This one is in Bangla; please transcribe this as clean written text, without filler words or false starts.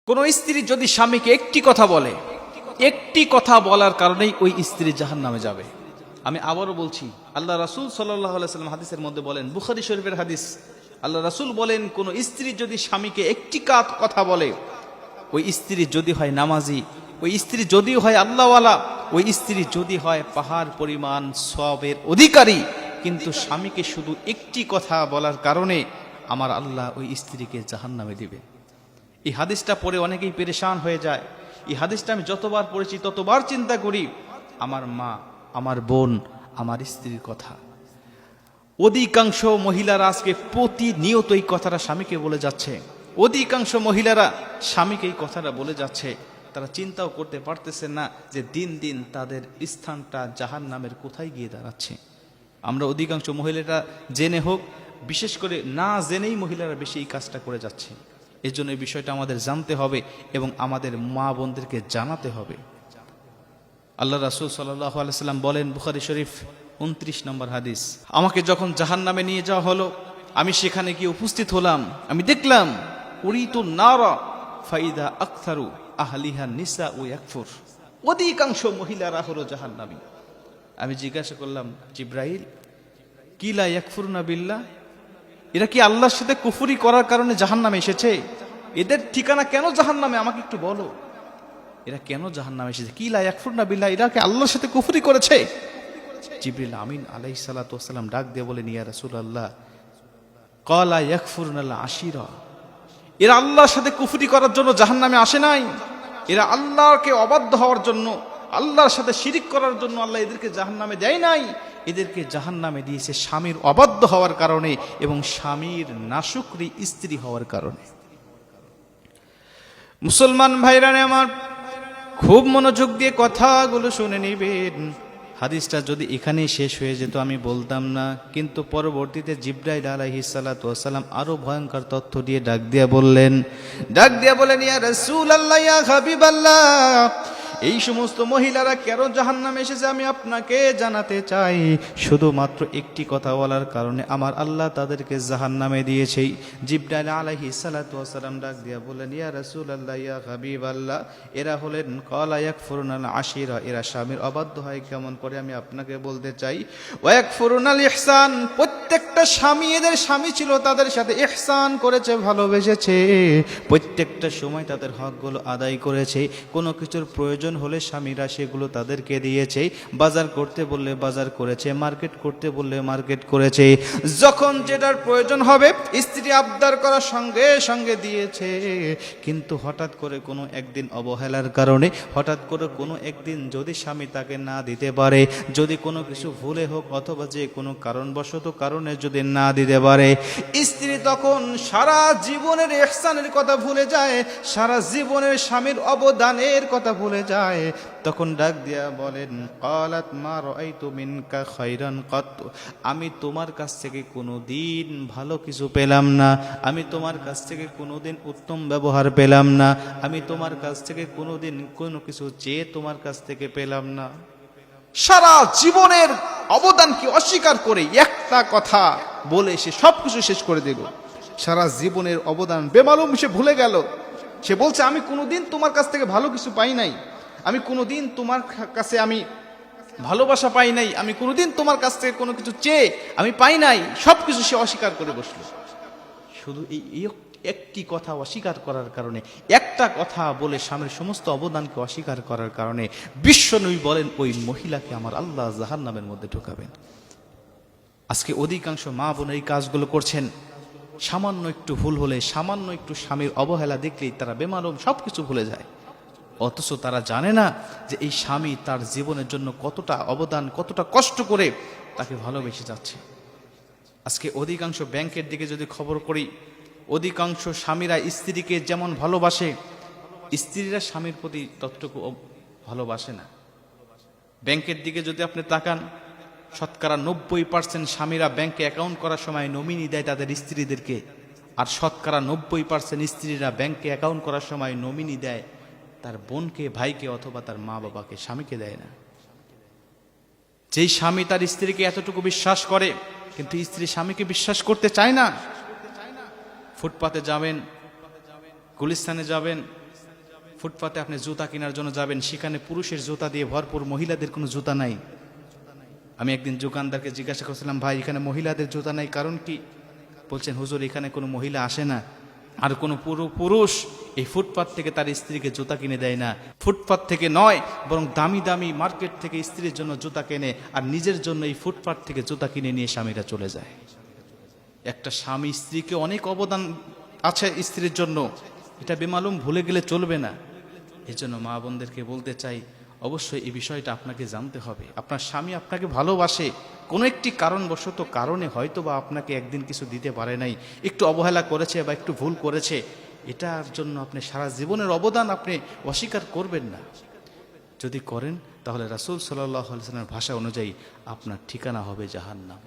কোন স্ত্রী যদি স্বামীকে একটি কথা বলে, একটি কথা বলার কারণেই ওই স্ত্রী জাহান্নামে যাবে। আমি আবারও বলছি, আল্লাহ রাসূল সাল্লাল্লাহু আলাইহি ওয়াসাল্লাম হাদিসের মধ্যে বলেন, বুখারী শরীফের হাদিস, আল্লাহ রাসূল বলেন, কোন স্ত্রী যদি স্বামীকে একটি কথা বলে, ওই স্ত্রী যদি হয় নামাজি, ওই স্ত্রী যদি হয় আল্লাহওয়ালা, ওই স্ত্রী যদি হয় পাহাড় পরিমাণ সওয়াবের অধিকারী, কিন্তু স্বামীকে শুধু একটি কথা বলার কারণে আমার আল্লাহ ওই স্ত্রীকে জাহান্নামে দিবে। এই হাদিসটা পড়ে অনেকেই পেরেশান হয়ে যায়। এই হাদিসটা আমি যতবার পড়েছি ততবার চিন্তা করি, আমার মা, আমার বোন, আমার স্ত্রীর কথা। অধিকাংশ মহিলারা আজকে প্রতিনিয়ত এই কথাটা স্বামীকে বলে যাচ্ছে। অধিকাংশ মহিলারা স্বামীকে এই কথাটা বলে যাচ্ছে। তারা চিন্তাও করতে পারতেছে না যে দিন দিন তাদের স্থানটা জাহান্নামের কোথায় গিয়ে দাঁড়াচ্ছে। আমরা অধিকাংশ মহিলারা জেনে হোক, বিশেষ করে না জেনেই মহিলারা বেশি এই কাজটা করে যাচ্ছে। এর জন্য এই বিষয়টা আমাদের জানতে হবে এবং আমাদের মা বোনদেরকে জানাতে হবে। আল্লাহ রাসূল সাল্লাল্লাহু আলাইহি ওয়াসাল্লাম বলেন, বুখারী শরীফ 29 নম্বর হাদিস, আমাকে যখন জাহান্নামে নিয়ে যাওয়া হলো, আমি সেখানে গিয়ে উপস্থিত হলাম। আমি দেখলাম উরিতু নারা ফাইদা আকসারু আহলিহা নিসা ও ইয়াকফুর, অধিকাংশ মহিলারা হলো জাহান্নামী। আমি জিজ্ঞাসা করলাম, জিব্রাইল, কি লা ইয়াকফুরনা বিল্লাহ, এরা কি আল্লাহর সাথে কুফরি করার কারণে জাহান্নামে এসেছে? এদের ঠিকানা কেন জাহান্নামে, আমাকে একটু বলো। এরা কেন জাহান্নামে এসেছে? কি লা ইয়াকফুরনা বিল্লাহ, এরা কি আল্লাহর সাথে কুফরি করেছে? জিবরিল আমিন আলাইহিস সালাতু ওয়াস সালাম ডাক দিয়ে বলেন, ইয়া রাসূলুল্লাহ, ক্বালা ইয়াকফুরনাল আশিরা, এরা আল্লাহর সাথে কুফরি করার জন্য জাহান্নামে আসে নাই। এরা আল্লাহকে অবাধ্য হওয়ার জন্য, আল্লাহর সাথে শিরিক করার জন্য আল্লাহ এদেরকে জাহান্নামে দেয় নাই। এদেরকে জাহান্নামে দিয়েছে স্বামীর অবাধ্য হওয়ার কারণে এবং স্বামীর নাশুকরি স্ত্রী হওয়ার কারণে। মুসলমান ভাইরা আমার, খুব মনোযোগ দিয়ে কথাগুলো শুনে নেবেন। হাদিসটা যদি এখানেই শেষ হয়ে যেত আমি বলতাম না, কিন্তু পরবর্তীতে জিবরাইল আলাইহিস সালাতু ওয়াস সালাম আরো ভয়ঙ্কর তথ্য দিয়ে ডাক দিয়া বললেন, ইয়া রাসূলুল্লাহ, ইয়া হাবিবাল্লাহ, এই সমস্ত মহিলারা কেন জাহান্নামে এসেছে আমি আপনাকে জানাতে চাই। শুধুমাত্র একটি কথা বলার কারণে আমার আল্লাহ তাদেরকে জাহান্নামে দিয়েছে। জিবরাইল আলাইহিস সালাতু ওয়াস সালাম ডাক দিয়া বললেন, ইয়া রাসূলুল্লাহ, ইয়া হাবিবাল্লাহ, এরা হলেন ক্বালা ইয়াকফুরুনাল আশিরা, এরা স্বামীর অবাধ্য হয় কেমন করে আমি আপনাকে বলতে চাই। ওয়া ইয়াকফুরুনাল ইহসান, প্রত্যেকটা স্বামী, এদের স্বামী ছিল, তাদের সাথে ইহসান করেছে, ভালোবেসেছে, প্রত্যেকটা সময় তাদের হকগুলো আদায় করেছে। কোনো কিছুর প্রয়োজন হলে স্বামীরা সেগুলো তাদেরকে দিয়েছে, বাজার করতে বললে বাজার করেছে, মার্কেট করতে বললে মার্কেট করেছে, যখন যেটার প্রয়োজন হবে স্ত্রী আবদার করার সঙ্গে সঙ্গে দিয়েছে। কিন্তু হঠাৎ করে কোনো একদিন অবহেলার কারণে, হঠাৎ করে কোনো একদিন যদি স্বামী তাকে না দিতে পারে, যদি কোনো কিছু ভুলে হোক অথবা যে কোনো কারণবশত কারণে যদি না দিতে পারে, স্ত্রী তখন সারা জীবনের ইহসানের কথা ভুলে যায়, সারা জীবনের স্বামীর অবদানের কথা ভুলে যায়। তখন ডাক দিয়া বলেন, ক্বালাত মা রাআইতু মিনকা খায়রান কাত, আমি তোমার কাছ থেকে কোনোদিন ভালো কিছু পেলাম না, আমি তোমার কাছ থেকে কোনোদিন উত্তম ব্যবহার পেলাম না, আমি তোমার কাছ থেকে কোনোদিন কোনো কিছু চেয়ে তোমার কাছ থেকে পেলাম না। সারা জীবনের অবদানকে অস্বীকার করে একটা কথা বলে সে সবকিছু শেষ করে দিল। সারা জীবনের অবদান বেমালুম সে ভুলে গেল। সে বলছে, আমি কোনোদিন তোমার কাছ থেকে ভালো কিছু পাই নাই, আমি কোনোদিন তোমার কাছে আমি ভালোবাসা পাই নাই, আমি কোনোদিন তোমার কাছ থেকে কোনো কিছু চেয়ে আমি পাই নাই, সবকিছু সে অস্বীকার করে বসলো। শুধু এই একটি কথা অস্বীকার করার কারণে, একটা কথা বলে স্বামীর সমস্ত অবদানকে অস্বীকার করার কারণে বিশ্বনবী বলেন, ওই মহিলাকে আমার আল্লাহ জাহান্নামের মধ্যে ঢোকাবেন। আজকে অধিকাংশ মা বোন এই কাজগুলো করছেন। সামান্য একটু ভুল হলে, সামান্য একটু স্বামীর অবহেলা দেখলেই তারা বেমালুম সবকিছু ভুলে যায়। অথচ তারা জানে না যে এই স্বামী তার জীবনের জন্য কতটা অবদান, কতটা কষ্ট করে তাকে ভালোবেসে যাচ্ছে। আজকে অধিকাংশ ব্যাংকের দিকে যদি খবর করি, অধিকাংশ স্বামীরা স্ত্রীকে যেমন ভালোবাসে, স্ত্রীরা স্বামীর প্রতি ততটুকু ভালোবাসে না। ব্যাংকের দিকে যদি আপনি তাকান, শতকরা 90% স্বামীরা ব্যাংকে অ্যাকাউন্ট করার সময় নমিনি দেয় তাদের স্ত্রীদেরকে, আর শতকরা 90% স্ত্রীরা ব্যাংকে অ্যাকাউন্ট করার সময় নমিনি দেয় তার বোনকে, ভাইকে অথবা তার মা বাবাকে, স্বামীকে দেয় না। যেই স্বামী তার স্ত্রীকে এতটুকু বিশ্বাস করে, কিন্তু স্ত্রী স্বামীকে বিশ্বাস করতে চায় না। ফুটপাতে যাবেন, গুলিস্তানে যাবেন, ফুটপাতে আপনি জুতা কেনার জন্য যাবেন, সেখানে পুরুষের জুতা দিয়ে ভরপুর, মহিলাদের কোনো জুতা নাই। আমি একদিন দোকানদারকে জিজ্ঞাসা করছিলাম, ভাই এখানে মহিলাদের জুতা নাই, কারণ কি? বলছেন, হুজুর এখানে কোনো মহিলা আসে না, আর কোনো পুরুষ এই ফুটপাত থেকে তার স্ত্রীকে জুতা কিনে দেয় না। ফুটপাত থেকে নয়, বরং দামি দামি মার্কেট থেকে স্ত্রীর জন্য জুতা কেনে, আর নিজের জন্য এই ফুটপাত থেকে জুতা কিনে নিয়ে স্বামীরা চলে যায়। একটা স্বামী স্ত্রীকে অনেক অবদান আছে স্ত্রীর জন্য, এটা বেমালুম ভুলে গেলে চলবে না। এই জন্য মা বোনদেরকে বলতে চাই, অবশ্যই এই বিষয়টা আপনাকে জানতে হবে। আপনার স্বামী আপনাকে ভালোবাসে, কোনো একটি কারণে হয়তো বা আপনাকে একদিন কিছু দিতে পারে নাই, একটু অবহেলা করেছে বা একটু ভুল করেছে, এটার জন্য আপনি সারা জীবনের অবদান আপনি অস্বীকার করবেন না। যদি করেন তাহলে রাসূল সাল্লাল্লাহু আলাইহি ওয়াসাল্লামের ভাষা অনুযায়ী আপনার ঠিকানা হবে জাহান্নাম।